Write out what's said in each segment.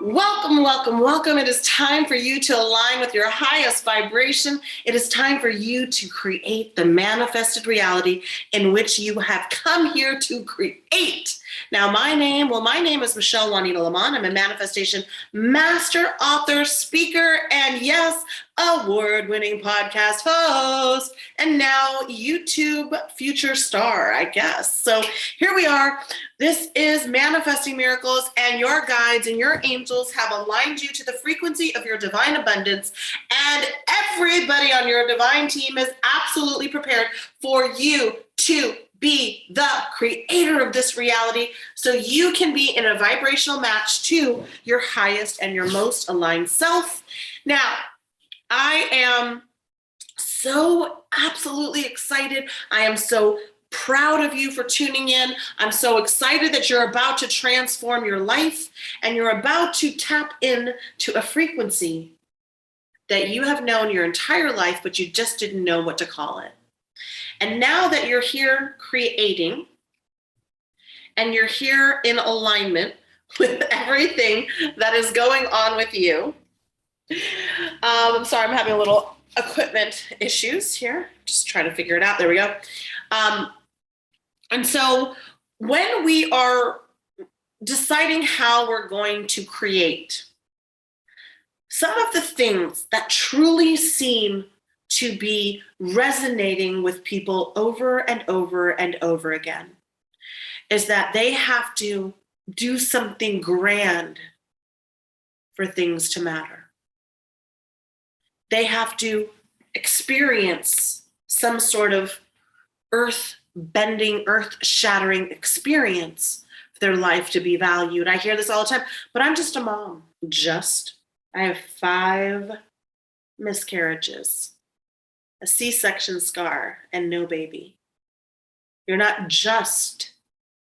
Welcome, welcome, welcome. It is time for you to align with your highest vibration. It is time for you to create the manifested reality in which you have come here to create. Now, my name is Michelle Juanita Lamont. I'm a manifestation master, author, speaker, and yes, award-winning podcast host, and now YouTube future star, I guess. So here we are. This is Manifesting Miracles, and your guides and your angels have aligned you to the frequency of your divine abundance, and everybody on your divine team is absolutely prepared for you to be the creator of this reality so you can be in a vibrational match to your highest and your most aligned self. Now, I am so absolutely excited. I am so proud of you for tuning in. I'm so excited that you're about to transform your life and you're about to tap in to a frequency that you have known your entire life, but you just didn't know what to call it. And now that you're here creating and you're here in alignment with everything that is going on with you, I'm sorry, I'm having a little equipment issues here. Just trying to figure it out. There we go. And so when we are deciding how we're going to create, some of the things that truly seem to be resonating with people over and over and over again is that they have to do something grand for things to matter. They have to experience some sort of earth-bending, earth-shattering experience for their life to be valued. I hear this all the time, but I'm just a mom. I have 5 miscarriages, a C-section scar, and no baby. You're not just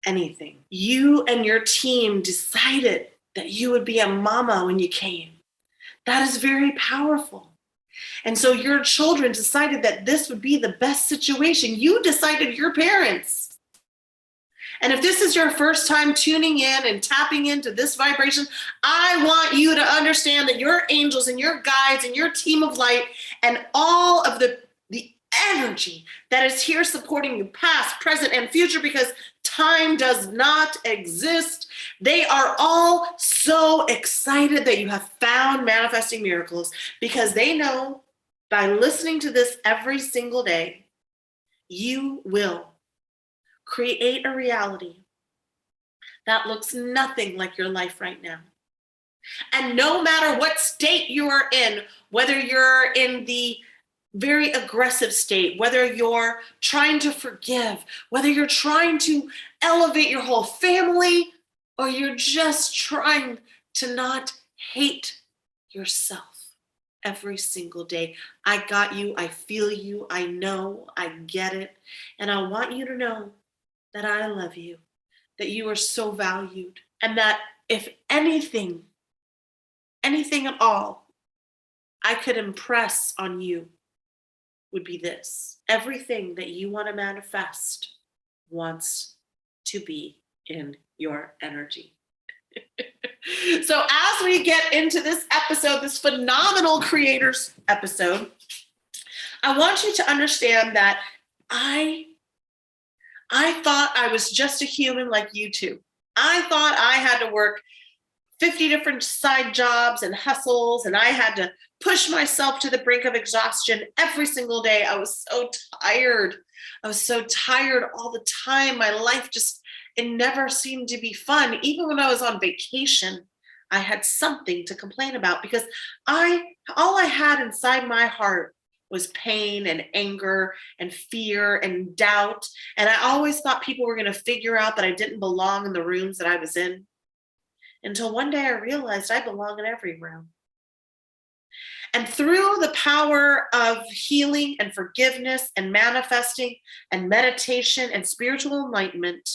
anything. You and your team decided that you would be a mama when you came. That is very powerful. And so your children decided that this would be the best situation. You decided, your parents. And if this is your first time tuning in and tapping into this vibration, I want you to understand that your angels and your guides and your team of light and all of the energy that is here supporting you, past, present, and future, because time does not exist. They are all so excited that you have found Manifesting Miracles because they know by listening to this every single day, you will create a reality that looks nothing like your life right now. And no matter what state you are in, whether you're in the very aggressive state, whether you're trying to forgive, whether you're trying to elevate your whole family, or you're just trying to not hate yourself every single day. I got you. I feel you. I know. I get it. And I want you to know that I love you, that you are so valued, and that if anything at all, I could impress on you would be this: everything that you want to manifest wants to be in your energy. So as we get into this episode, this phenomenal creators episode, I want you to understand that I thought I was just a human like you two. I thought I had to work 50 different side jobs and hustles, and I had to push myself to the brink of exhaustion every single day. I was so tired. All the time. My life it never seemed to be fun. Even when I was on vacation, I had something to complain about because all I had inside my heart was pain and anger and fear and doubt. And I always thought people were going to figure out that I didn't belong in the rooms that I was in. Until one day I realized I belong in every room. And through the power of healing and forgiveness and manifesting and meditation and spiritual enlightenment,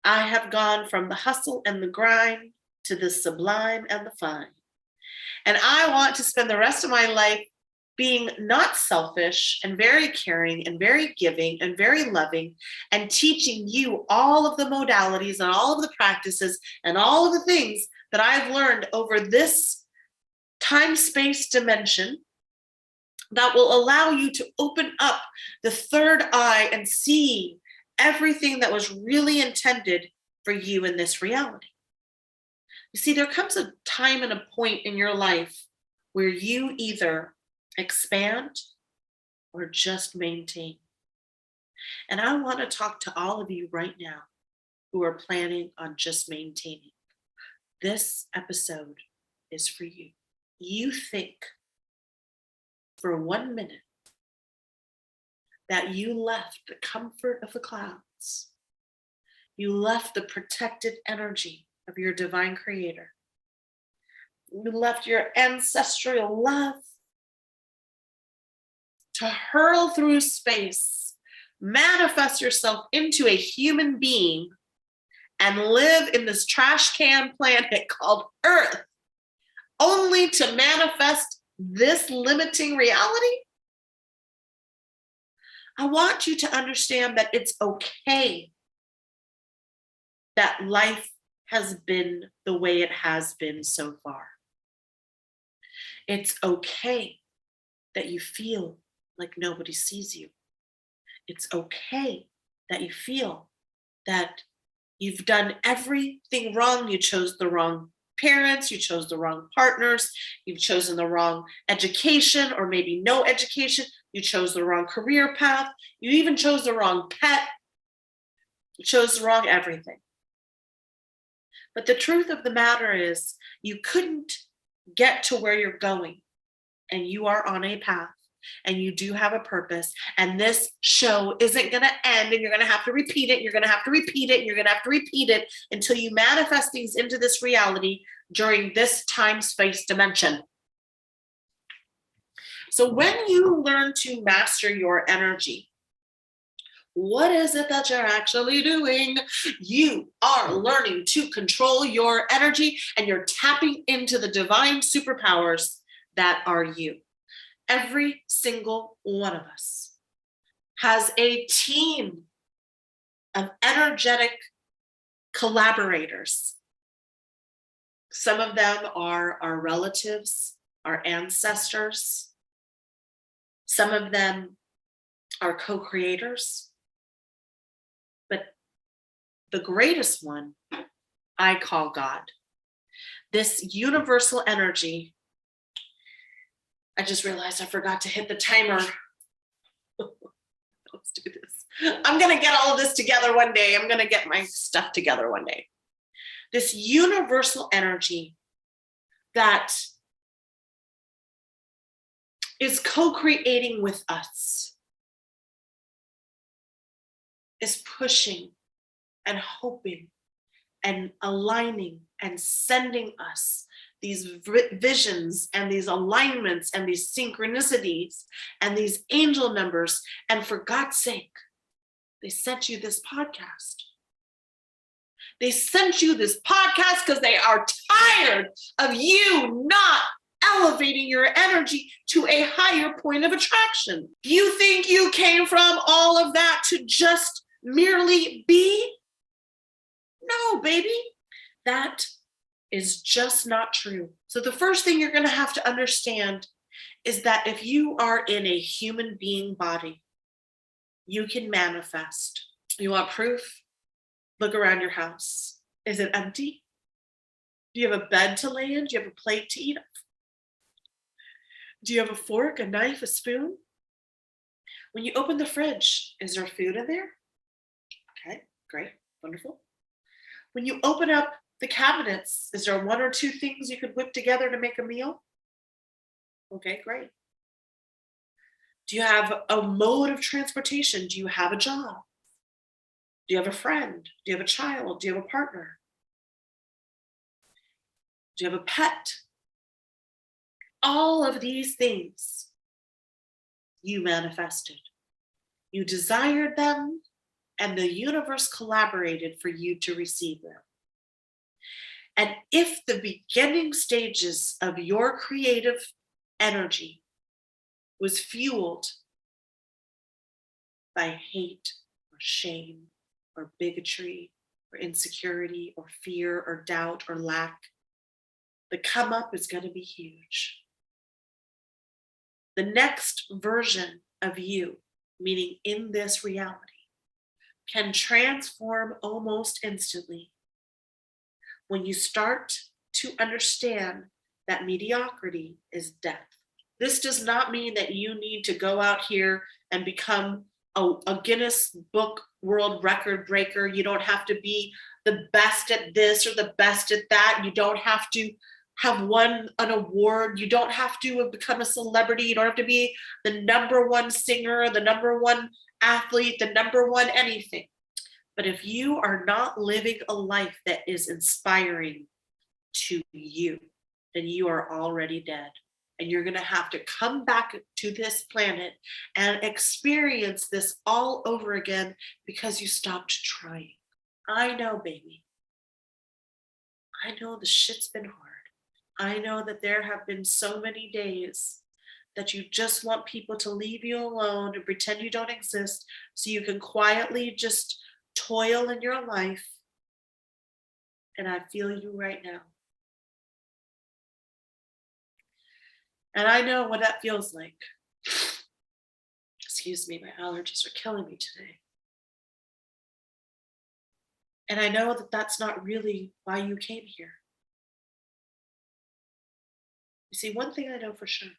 I have gone from the hustle and the grind to the sublime and the fine. And I want to spend the rest of my life being not selfish and very caring and very giving and very loving and teaching you all of the modalities and all of the practices and all of the things that I've learned over this time-space dimension that will allow you to open up the third eye and see everything that was really intended for you in this reality. You see, there comes a time and a point in your life where you either expand or just maintain. And I want to talk to all of you right now who are planning on just maintaining. This episode is for you. You think for 1 minute that you left the comfort of the clouds, you left the protected energy of your divine creator, you left your ancestral love to hurl through space, manifest yourself into a human being, and live in this trash can planet called Earth, only to manifest this limiting reality? I want you to understand that it's okay that life has been the way it has been so far. It's okay that you feel like nobody sees you. It's okay that you feel that you've done everything wrong. You chose the wrong parents, you chose the wrong partners, you've chosen the wrong education or maybe no education, you chose the wrong career path, you even chose the wrong pet, you chose the wrong everything. But the truth of the matter is you couldn't get to where you're going, and you are on a path, and you do have a purpose, and this show isn't going to end, and you're going to have to repeat it, you're going to have to repeat it, and you're going to have to repeat it until you manifest things into this reality during this time-space dimension. So when you learn to master your energy, what is it that you're actually doing? You are learning to control your energy, and you're tapping into the divine superpowers that are you. Every single one of us has a team of energetic collaborators. Some of them are our relatives, our ancestors. Some of them are co-creators. But the greatest one I call God. This universal energy. I just realized I forgot to hit the timer. Let's do this. I'm going to get all of this together one day. I'm going to get my stuff together one day. This universal energy that is co-creating with us, is pushing and hoping and aligning and sending us these visions and these alignments and these synchronicities and these angel numbers. And for God's sake, they sent you this podcast. They sent you this podcast because they are tired of you not elevating your energy to a higher point of attraction. You think you came from all of that to just merely be? No, baby. That is just not true. So the first thing you're going to have to understand is that if you are in a human being body, you can manifest. You want proof? Look around your house. Is it empty? Do you have a bed to lay in? Do you have a plate to eat off? Do you have a fork, a knife, a spoon? When you open the fridge, is there food in there? Okay, great, wonderful. When you open up the cabinets, is there one or two things you could whip together to make a meal? Okay, great. Do you have a mode of transportation? Do you have a job? Do you have a friend? Do you have a child? Do you have a partner? Do you have a pet? All of these things you manifested. You desired them, and the universe collaborated for you to receive them. And if the beginning stages of your creative energy was fueled by hate or shame or bigotry or insecurity or fear or doubt or lack, The come up is going to be huge. The next version of you, meaning in this reality, can transform almost instantly when you start to understand that mediocrity is death. This does not mean that you need to go out here and become a Guinness Book World Record breaker. You don't have to be the best at this or the best at that. You don't have to have won an award. You don't have to have become a celebrity. You don't have to be the number one singer, the number one athlete, the number one anything. But if you are not living a life that is inspiring to you, then you are already dead. And you're going to have to come back to this planet and experience this all over again because you stopped trying. I know, baby. I know the shit's been hard. I know that there have been so many days that you just want people to leave you alone and pretend you don't exist so you can quietly just toil in your life. And I feel you right now. And I know what that feels like. Excuse me, my allergies are killing me today. And I know that that's not really why you came here. You see, one thing I know for sure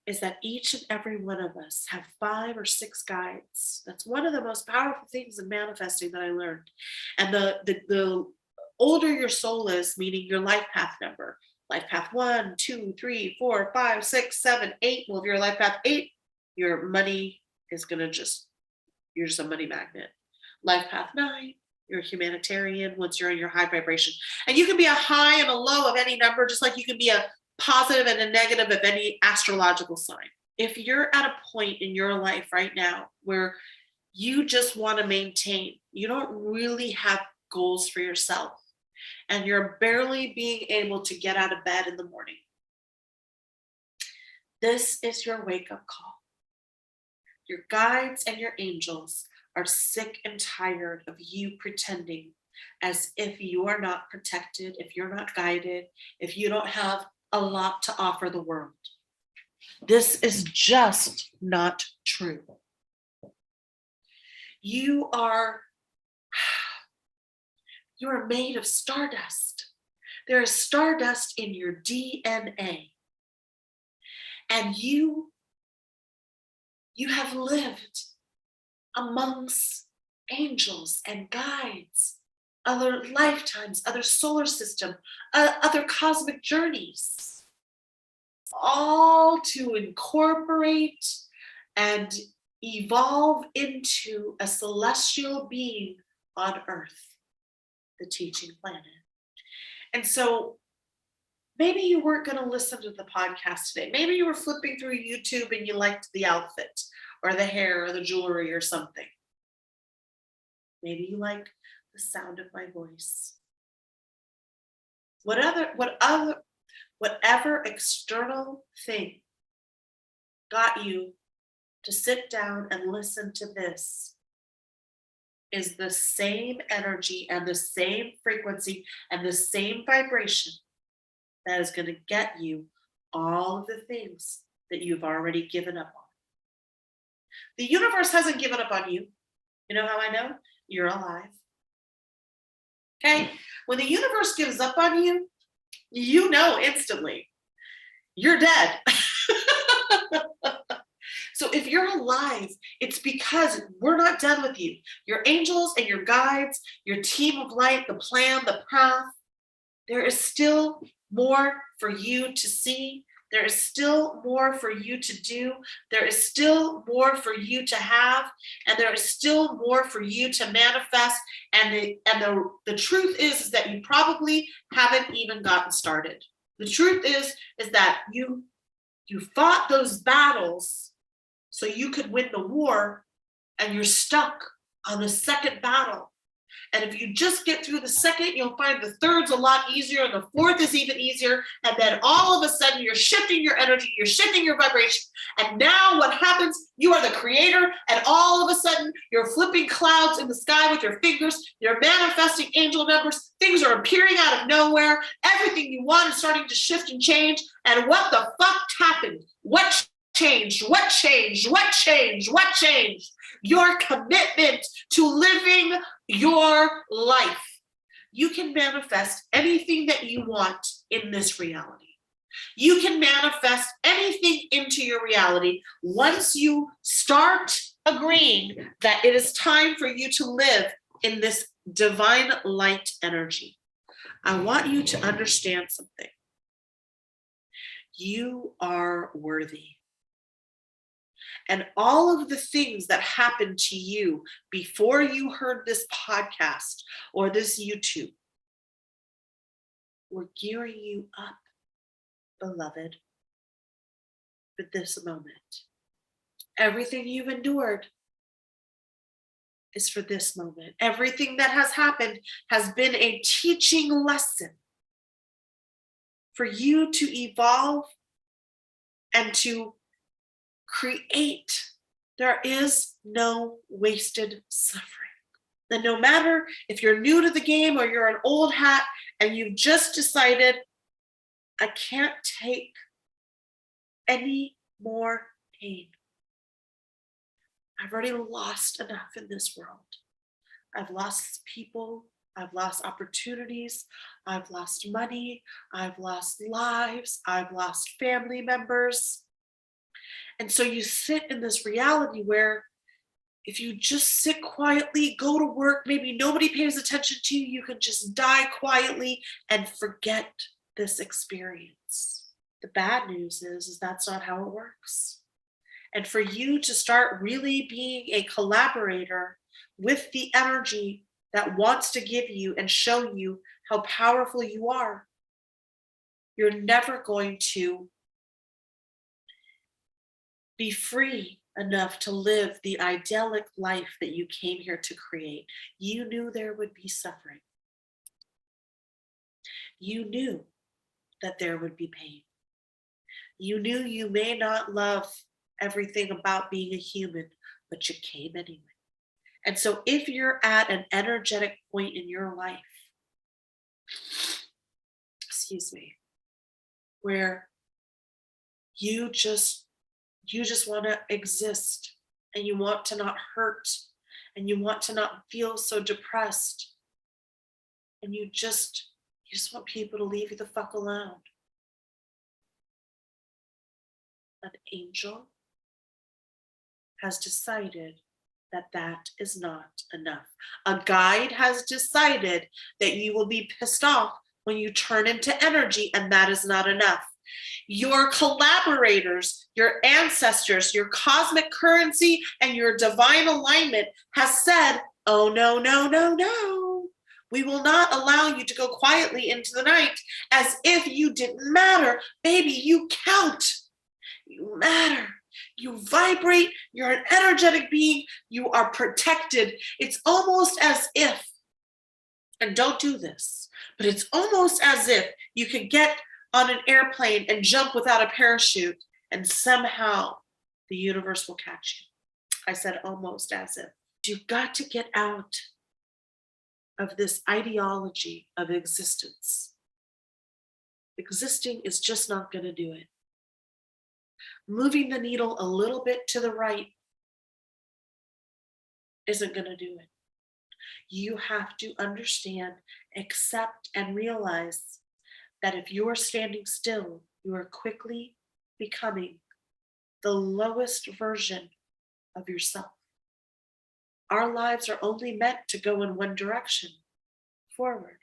is that each and every one of us have 5 or 6 guides. That's one of the most powerful things in manifesting that I learned. And the older your soul is, meaning your life path number, life path 1, 2, 3, 4, 5, 6, 7, 8. Well, if you're life path 8, your money is you're just a money magnet. Life path 9, you're a humanitarian once you're in your high vibration. And you can be a high and a low of any number, just like you can be a positive and a negative of any astrological sign. If you're at a point in your life right now where you just want to maintain, you don't really have goals for yourself, and you're barely being able to get out of bed in the morning, this is your wake-up call. Your guides and your angels are sick and tired of you pretending as if you are not protected, if you're not guided, if you don't have a lot to offer the world. This is just not true. You are made of stardust. There is stardust in your DNA. And you have lived amongst angels and guides, other lifetimes, other solar system, other cosmic journeys, all to incorporate and evolve into a celestial being on Earth, the teaching planet. And so maybe you weren't going to listen to the podcast today. Maybe you were flipping through YouTube and you liked the outfit or the hair or the jewelry or something. Maybe you like the sound of my voice. Whatever external thing got you to sit down and listen to this is the same energy and the same frequency and the same vibration that is going to get you all of the things that you've already given up on. The universe hasn't given up on you. You know how I know? You're alive. Okay? When the universe gives up on you, you know instantly you're dead. So if you're alive, it's because we're not done with you. Your angels and your guides, your team of light, the plan, the path, there is still more for you to see. There is still more for you to do. There is still more for you to have. And there is still more for you to manifest. And the truth is that you probably haven't even gotten started. The truth is that you fought those battles so you could win the war, and you're stuck on the second battle. And if you just get through the second, you'll find the third's a lot easier, and the fourth is even easier. And then all of a sudden, you're shifting your energy, you're shifting your vibration. And now what happens? You are the creator, and all of a sudden you're flipping clouds in the sky with your fingers, you're manifesting angel numbers, things are appearing out of nowhere, everything you want is starting to shift and change, and what the fuck happened? What changed? What changed? What changed? What changed? Your commitment to living your life. You can manifest anything that you want in this reality. You can manifest anything into your reality once you start agreeing that it is time for you to live in this divine light energy. I want you to understand something. You are worthy. And all of the things that happened to you before you heard this podcast or this YouTube were gearing you up, beloved, for this moment. Everything you've endured is for this moment. Everything that has happened has been a teaching lesson for you to evolve and to create. There is no wasted suffering. And no matter if you're new to the game or you're an old hat and you've just decided, I can't take any more pain. I've already lost enough in this world. I've lost people. I've lost opportunities. I've lost money. I've lost lives. I've lost family members. And so you sit in this reality where if you just sit quietly, go to work, maybe nobody pays attention to you, you can just die quietly and forget this experience. The bad news is that's not how it works. And for you to start really being a collaborator with the energy that wants to give you and show you how powerful you are, you're never going to be free enough to live the idyllic life that you came here to create. You knew there would be suffering. You knew that there would be pain. You knew you may not love everything about being a human, but you came anyway. And so if you're at an energetic point in your life, where you just want to exist and you want to not hurt and you want to not feel so depressed and you just want people to leave you the fuck alone. An angel has decided that is not enough. A guide has decided that you will be pissed off when you turn into energy, and that is not enough. Your collaborators, your ancestors, your cosmic currency, and your divine alignment has said, oh, no, no, no, no. We will not allow you to go quietly into the night as if you didn't matter. Baby, you count. You matter. You vibrate. You're an energetic being. You are protected. It's almost as if, and don't do this, but it's almost as if you could get on an airplane and jump without a parachute and somehow the universe will catch you. I said almost as if. You've got to get out of this ideology of existence. Existing is just not going to do it. Moving the needle a little bit to the right isn't going to do it. You have to understand, accept, and realize that if you are standing still, you are quickly becoming the lowest version of yourself. Our lives are only meant to go in one direction, forward.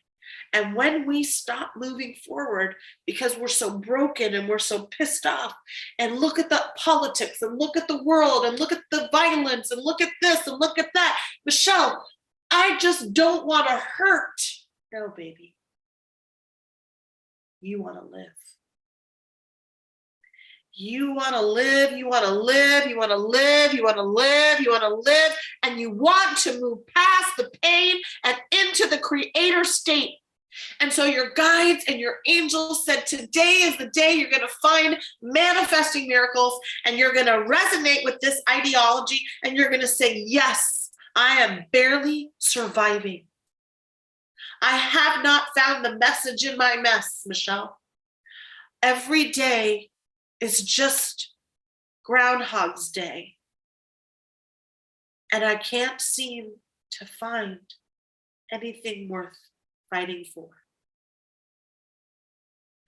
And when we stop moving forward because we're so broken and we're so pissed off, and look at the politics and look at the world and look at the violence and look at this and look at that. Michelle, I just don't want to hurt. No, baby. You want to live. You want to live, you want to live, you want to live, you want to live, you want to live, and you want to move past the pain and into the creator state. And so your guides and your angels said, today is the day you're going to find manifesting miracles, and you're going to resonate with this ideology, and you're going to say, yes, I am barely surviving. I have not found the message in my mess, Michelle. Every day is just Groundhog's Day. And I can't seem to find anything worth fighting for.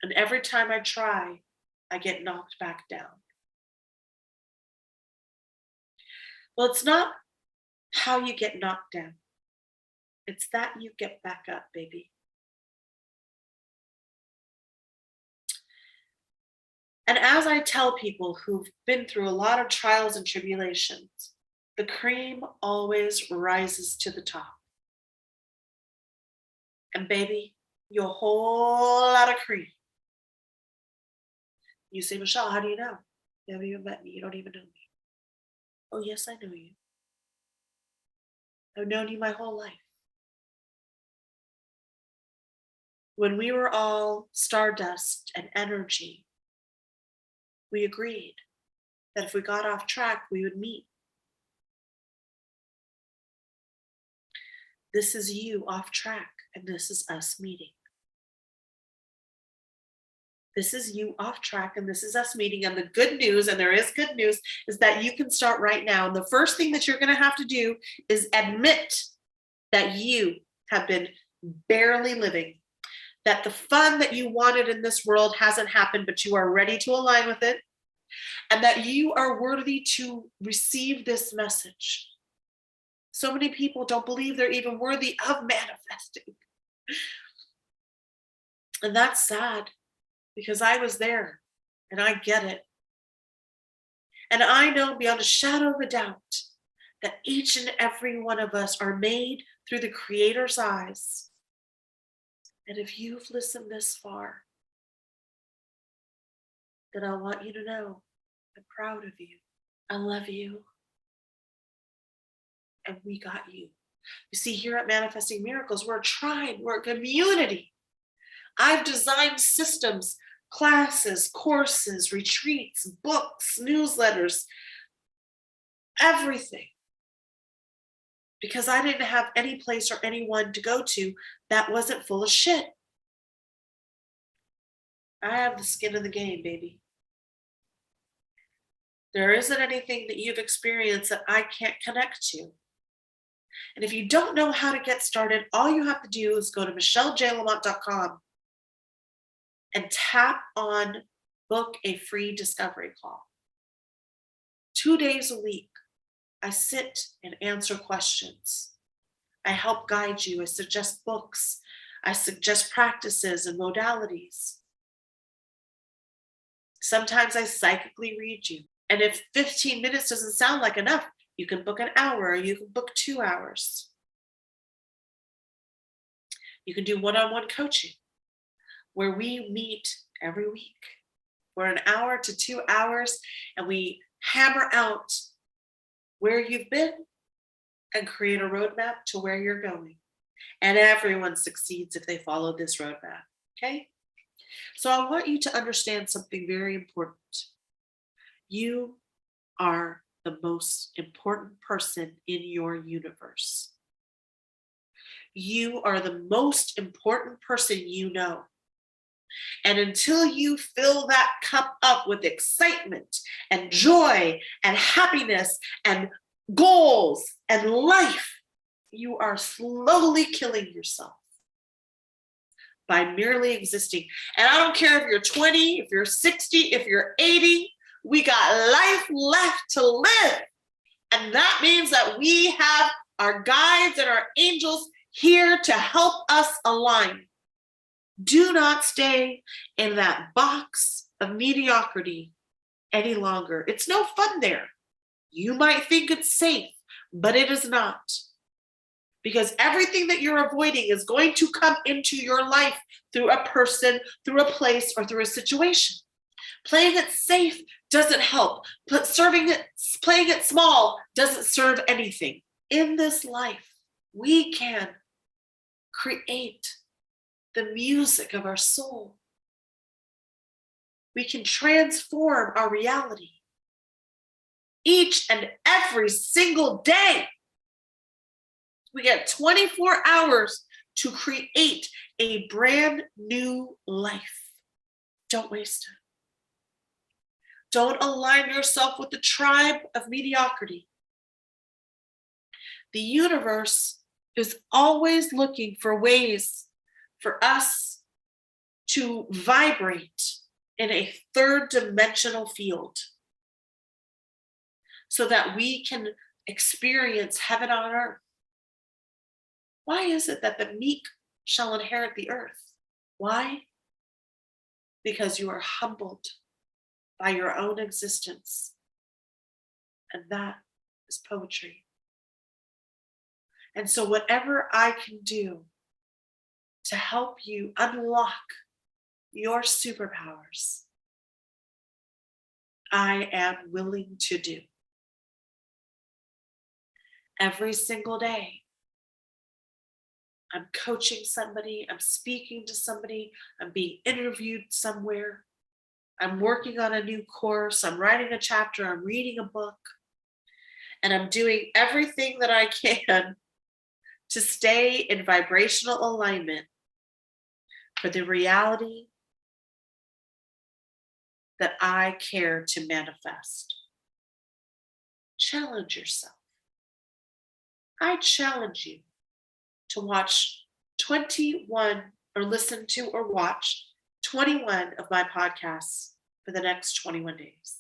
And every time I try, I get knocked back down. Well, it's not how you get knocked down. It's that you get back up, baby. And as I tell people who've been through a lot of trials and tribulations, the cream always rises to the top. And baby, you're a whole lot of cream. You say, Michelle, how do you know? You haven't even met me. You don't even know me. Oh, yes, I know you. I've known you my whole life. When we were all stardust and energy, we agreed that if we got off track, we would meet. This is you off track, and this is us meeting. This is you off track, and this is us meeting. And the good news, and there is good news, is that you can start right now. And the first thing that you're going to have to do is admit that you have been barely living, that the fun that you wanted in this world hasn't happened, but you are ready to align with it, and that you are worthy to receive this message. So many people don't believe they're even worthy of manifesting. And that's sad, because I was there and I get it. And I know beyond a shadow of a doubt that each and every one of us are made through the Creator's eyes. And if you've listened this far, then I want you to know I'm proud of you. I love you. And we got you. You see, here at Manifesting Miracles, we're a tribe, we're a community. I've designed systems, classes, courses, retreats, books, newsletters, everything. Because I didn't have any place or anyone to go to that wasn't full of shit. I have the skin in the game, baby. There isn't anything that you've experienced that I can't connect to. And if you don't know how to get started, all you have to do is go to michellejlamont.com and tap on book a free discovery call. 2 days a week, I sit and answer questions. I help guide you. I suggest books. I suggest practices and modalities. Sometimes I psychically read you. And if 15 minutes doesn't sound like enough, you can book an hour, or you can book 2 hours. You can do one-on-one coaching where we meet every week for an hour to 2 hours, and we hammer out where you've been and create a roadmap to where you're going. And everyone succeeds if they follow this roadmap, okay? So I want you to understand something very important. You are the most important person in your universe. You are the most important person you know. And until you fill that cup up with excitement and joy and happiness and goals and life, you are slowly killing yourself by merely existing. And I don't care if you're 20, if you're 60, if you're 80, we got life left to live. And that means that we have our guides and our angels here to help us align. Do not stay in that box of mediocrity any longer. It's no fun there. You might think it's safe, but it is not. Because everything that you're avoiding is going to come into your life through a person, through a place, or through a situation. Playing it safe doesn't help, but playing it small doesn't serve anything. In this life, we can create the music of our soul. We can transform our reality each and every single day. We get 24 hours to create a brand new life. Don't waste it. Don't align yourself with the tribe of mediocrity. The universe is always looking for ways for us to vibrate in a third dimensional field so that we can experience heaven on earth. Why is it that the meek shall inherit the earth? Why? Because you are humbled by your own existence. And that is poetry. And so whatever I can do to help you unlock your superpowers, I am willing to do. Every single day, I'm coaching somebody, I'm speaking to somebody, I'm being interviewed somewhere, I'm working on a new course, I'm writing a chapter, I'm reading a book, and I'm doing everything that I can to stay in vibrational alignment for the reality that I care to manifest. Challenge yourself. I challenge you to watch 21 or listen to or watch 21 of my podcasts for the next 21 days.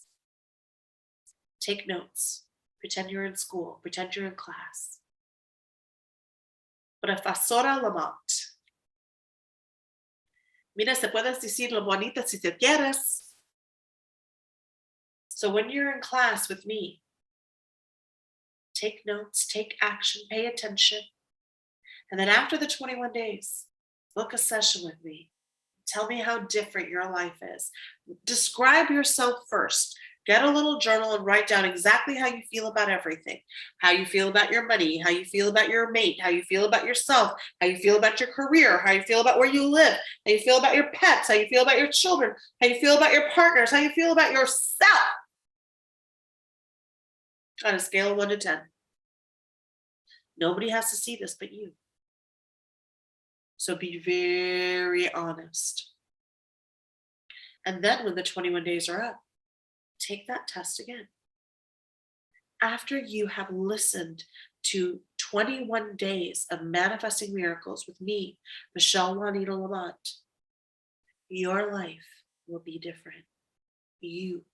Take notes. Pretend you're in school. Pretend you're in class. Profesora Lamont. Mira, se puedes decir lo bonita si te quieres. So when you're in class with me, take notes, take action, pay attention. And then after the 21 days, book a session with me. Tell me how different your life is. Describe yourself first. Get a little journal and write down exactly how you feel about everything. How you feel about your money, how you feel about your mate, how you feel about yourself, how you feel about your career, how you feel about where you live, how you feel about your pets, how you feel about your children, how you feel about your partners, how you feel about yourself. On a scale of 1 to 10. Nobody has to see this but you. So be very honest. And then when the 21 days are up, take that test again. After you have listened to 21 days of manifesting miracles with me, Michelle Juanita Lamont, your life will be different. You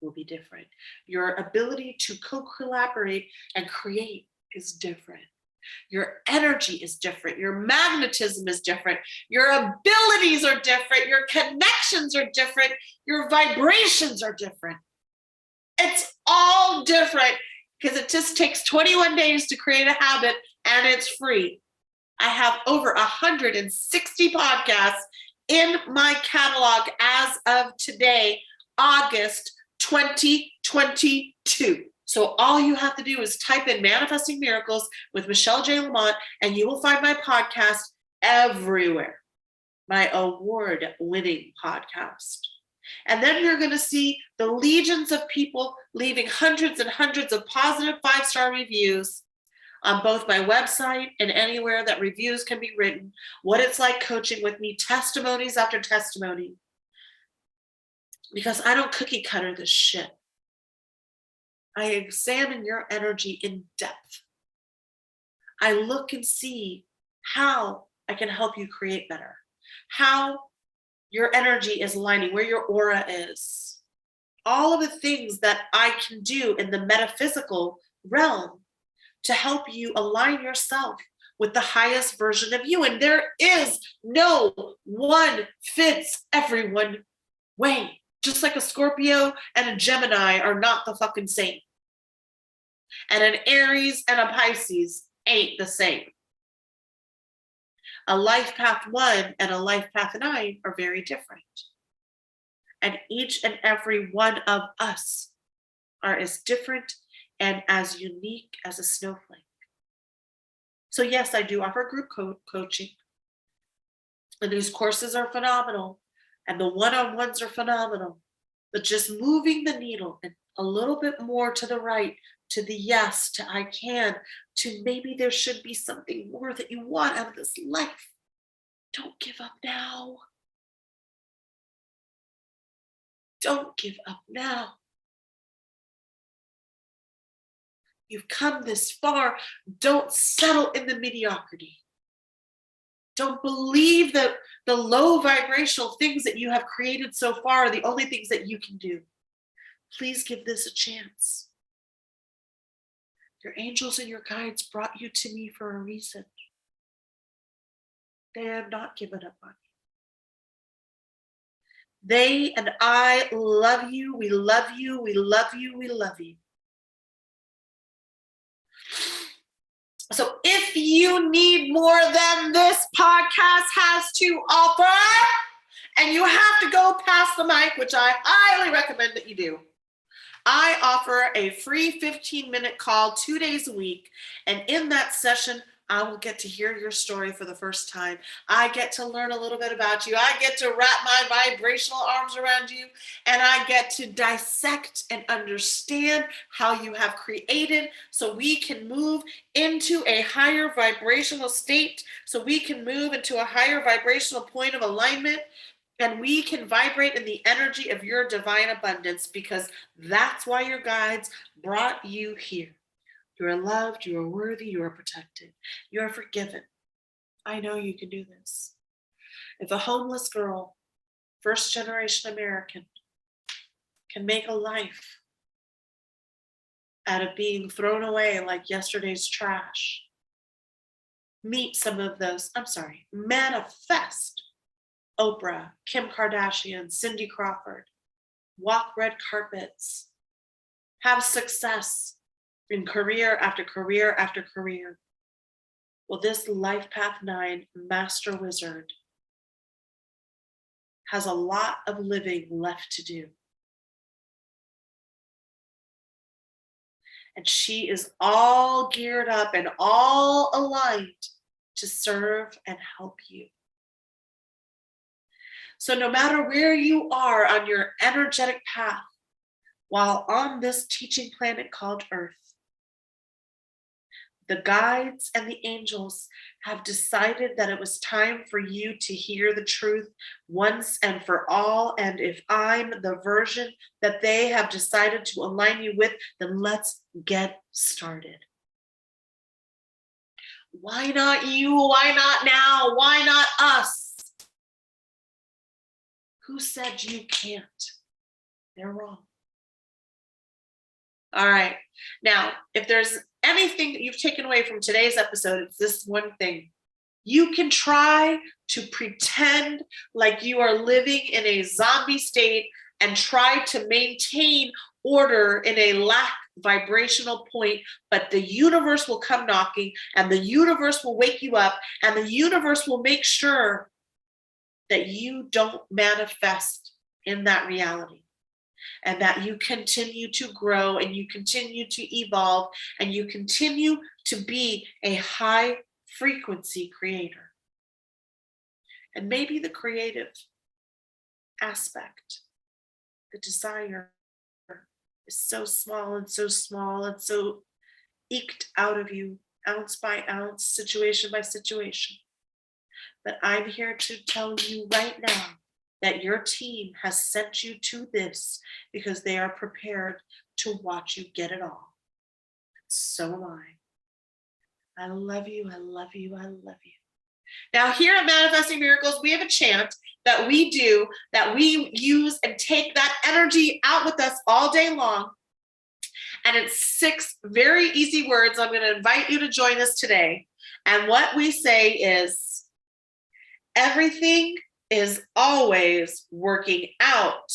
will be different. Your ability to co-collaborate and create is different. Your energy is different. Your magnetism is different. Your abilities are different. Your connections are different. Your vibrations are different. It's all different because it just takes 21 days to create a habit and it's free. I have over 160 podcasts in my catalog as of today, August 2022. So all you have to do is type in Manifesting Miracles with Michelle J. Lamont, and you will find my podcast everywhere. My award-winning podcast. And then you're going to see the legions of people leaving hundreds and hundreds of positive 5-star reviews on both my website and anywhere that reviews can be written, what it's like coaching with me, testimonies after testimony. Because I don't cookie cutter this shit. I examine your energy in depth. I look and see how I can help you create better, how your energy is aligning, where your aura is, all of the things that I can do in the metaphysical realm to help you align yourself with the highest version of you. And there is no one fits everyone way. Just like a Scorpio and a Gemini are not the fucking same. And an Aries and a Pisces ain't the same. A life path 1 and a life path 9 are very different. And each and every one of us are as different and as unique as a snowflake. So yes, I do offer group coaching. And these courses are phenomenal. And the one-on-ones are phenomenal. But just moving the needle and a little bit more to the right, to the yes, to I can, to maybe there should be something more that you want out of this life. Don't give up now. Don't give up now. You've come this far. Don't settle in the mediocrity. Don't believe that the low vibrational things that you have created so far are the only things that you can do. Please give this a chance. Your angels and your guides brought you to me for a reason. They have not given up on you. They and I love you. We love you. We love you. We love you. So if you need more than this podcast has to offer, and you have to go past the mic, which I highly recommend that you do, I offer a free 15-minute call 2 days a week. And in that session, I will get to hear your story for the first time. I get to learn a little bit about you. I get to wrap my vibrational arms around you, and I get to dissect and understand how you have created so we can move into a higher vibrational state, so we can move into a higher vibrational point of alignment, and we can vibrate in the energy of your divine abundance, because that's why your guides brought you here. You are loved, you are worthy, you are protected, you are forgiven. I know you can do this. If a homeless girl, first generation American, can make a life out of being thrown away like yesterday's trash, manifest Oprah, Kim Kardashian, Cindy Crawford, walk red carpets, have success in career after career after career. Well, this Life Path 9 Master Wizard has a lot of living left to do. And she is all geared up and all aligned to serve and help you. So no matter where you are on your energetic path, while on this teaching planet called Earth, the guides and the angels have decided that it was time for you to hear the truth once and for all. And if I'm the version that they have decided to align you with, then let's get started. Why not you? Why not now? Why not us? Who said you can't? They're wrong. All right. Now, if there's anything that you've taken away from today's episode, it's this one thing. You can try to pretend like you are living in a zombie state and try to maintain order in a lack vibrational point, but the universe will come knocking, and the universe will wake you up, and the universe will make sure that you don't manifest in that reality, and that you continue to grow and you continue to evolve and you continue to be a high frequency creator. And maybe the creative aspect, the desire, is so small and so small and so eked out of you, ounce by ounce, situation by situation. But I'm here to tell you right now that your team has sent you to this because they are prepared to watch you get it all. So am I. I love you, I love you, I love you. Now here at Manifesting Miracles, we have a chant that we do, that we use and take that energy out with us all day long. And it's 6 very easy words. I'm going to invite you to join us today. And what we say is, everything is always working out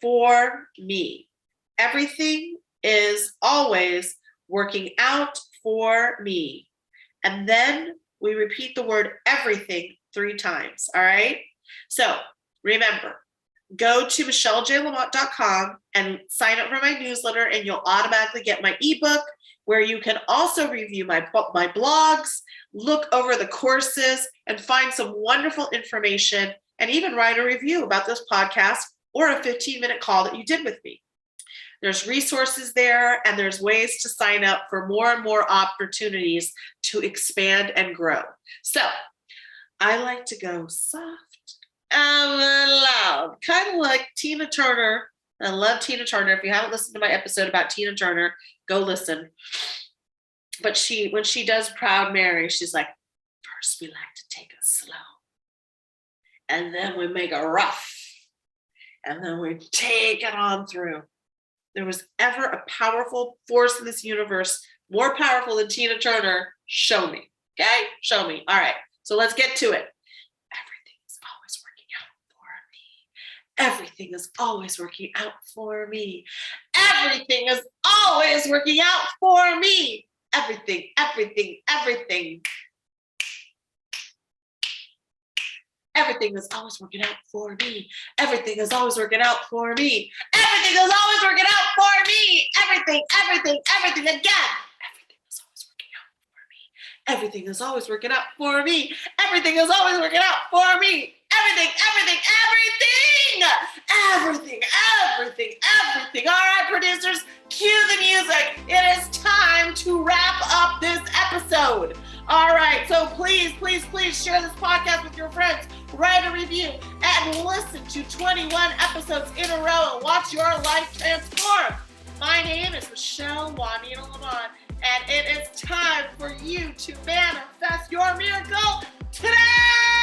for me. Everything is always working out for me. And then we repeat the word everything 3 times, all right? So remember, go to michellejlamont.com and sign up for my newsletter, and you'll automatically get my ebook. where you can also review my blogs, look over the courses, and find some wonderful information, and even write a review about this podcast or a 15-minute call that you did with me. There's resources there, and there's ways to sign up for more and more opportunities to expand and grow. So I like to go soft and loud, kind of like Tina Turner. I love Tina Turner. If you haven't listened to my episode about Tina Turner, go listen. But when she does Proud Mary, she's like, first we like to take it slow, and then we make it rough, and then we take it on through. There was ever a powerful force in this universe, more powerful than Tina Turner, show me. Okay? Show me. All right. So let's get to it. Everything is always working out for me. Everything is always working out for me. Everything, everything, everything. Everything is always working out for me. Everything is always working out for me. Everything is always working out for me. Everything, everything, everything again. Everything is always working out for me. Everything is always working out for me. Everything, everything, everything. Everything, everything, everything. All right, producers, cue the music. It is time to wrap up this episode. All right, so please, please, please share this podcast with your friends. Write a review and listen to 21 episodes in a row and watch your life transform. My name is Michelle Juanita Lamont, and it is time for you to manifest your miracle today.